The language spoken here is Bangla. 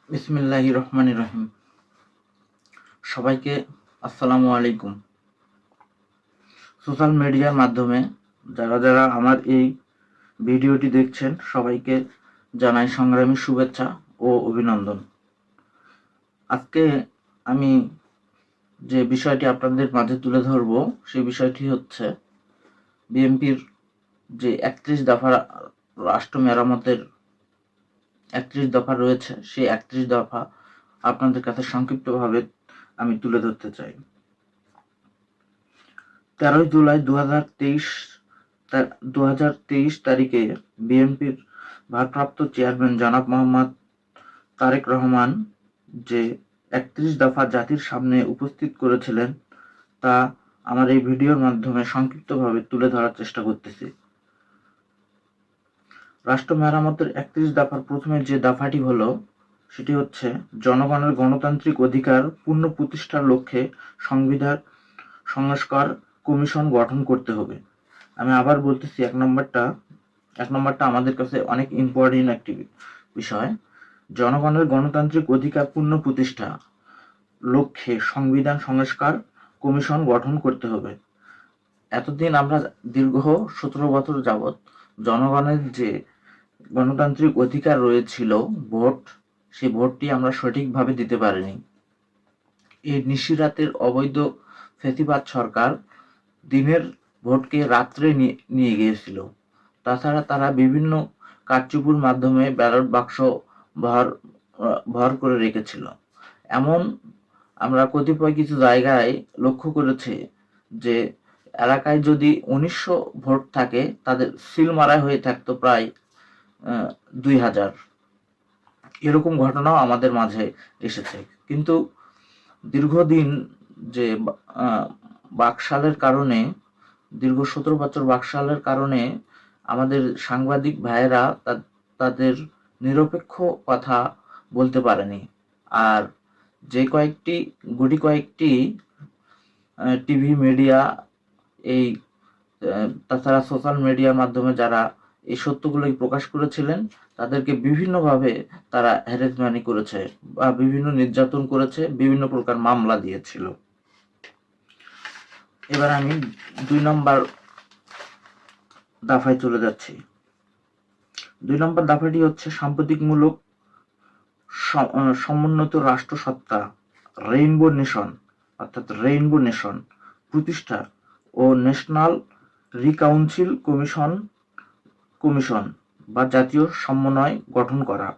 বিসমিল্লাহির রহমানির রহিম। সবাইকে আসসালামু আলাইকুম। সোশ্যাল মিডিয়ার মাধ্যমে যারা যারা আমার এই ভিডিওটি দেখছেন সবাইকে জানাই সংগ্রামী শুভেচ্ছা ও অভিনন্দন। আজকে আমি যে বিষয়টি আপনাদের মাঝে তুলে ধরব সেই বিষয়টি হচ্ছে বিএনপির যে ৩১ দফা রাষ্ট্র মেরামতের ৩১ দফা রয়েছে, সেই ৩১ দফা আপনাদের কাছে সংক্ষিপ্তভাবে আমি তুলে ধরতে চাই। ১৩ জুলাই ২০২৩ তারিখে বিএনপির ভারপ্রাপ্ত চেয়ারম্যান জনাব মোহাম্মদ তারেক রহমান যে ৩১ দফা জাতির সামনে উপস্থিত করেছিলেন তা আমার এই ভিডিওর মাধ্যমে সংক্ষিপ্তভাবে তুলে ধরার চেষ্টা করতেছি। রাষ্ট্র মেরামতের ৩১ দফার প্রথমে যে দফাটি হলো সেটি হচ্ছে জনগণের গণতান্ত্রিক অধিকার পূর্ণ প্রতিষ্ঠার লক্ষ্যে সংবিধান সংস্কার কমিশন গঠন করতে হবে। আমি আবার বলতেছি, এক নম্বরটা আমাদের কাছে অনেক ইম্পর্টেন্ট একটি বিষয়। জনগণের গণতান্ত্রিক অধিকার পূর্ণ প্রতিষ্ঠা লক্ষ্যে সংবিধান সংস্কার কমিশন গঠন করতে হবে। এতদিন আমরা দীর্ঘ ১৭ বছর যাবৎ জনগণের যে গণতান্ত্রিক অধিকার রয়েছিল ভোট, সেই ভোটটি আমরা সঠিকভাবে দিতে পারিনি। এই নিশিরাতের অবৈধ ফ্যাসিবাদ সরকার দিনের ভোটকে রাত্রে নিয়ে গিয়েছিল। তাছাড়া তারা বিভিন্ন কারচুপির মাধ্যমে ব্যালট বাক্স ভর করে রেখেছিল। এমন আমরা কতিপয় কিছু জায়গায় লক্ষ্য করেছি যে এলাকায় যদি ১৯০০ ভোট থাকে তাদের সিল মারা হয়ে থাকতো প্রায় ২,০০০। এরকম ঘটনাও আমাদের মাঝে এসেছে। কিন্তু দীর্ঘদিন যে বাকশালের কারণে, দীর্ঘ ১৭ বছর বাকশালের কারণে আমাদের সাংবাদিক ভাইয়েরা তাদের নিরপেক্ষ কথা বলতে পারেনি। আর যে গুটি কয়েকটি টিভি মিডিয়া, এই তাছাড়া সোশ্যাল মিডিয়ার মাধ্যমে যারা এই সত্যগুলোই প্রকাশ করেছিলেন তাদেরকে বিভিন্নভাবে তারা হ্যারাসমেন্ট করেছে বা বিভিন্ন নির্যাতন করেছে, বিভিন্ন প্রকার মামলা দিয়েছিল। এবার আমি ২ নম্বর দফায় চলে যাচ্ছি। ২ নম্বর দফাটি হচ্ছে সাম্প্রতিকমূলক সমুন্নত রাষ্ট্রসত্তা রেইনবো নেশন, অর্থাৎ রেইনবো নেশন প্রতিষ্ঠা ও ন্যাশনাল রিকাউন্সিল কমিশন বা জাতীয় সমন্বয় গঠন করা।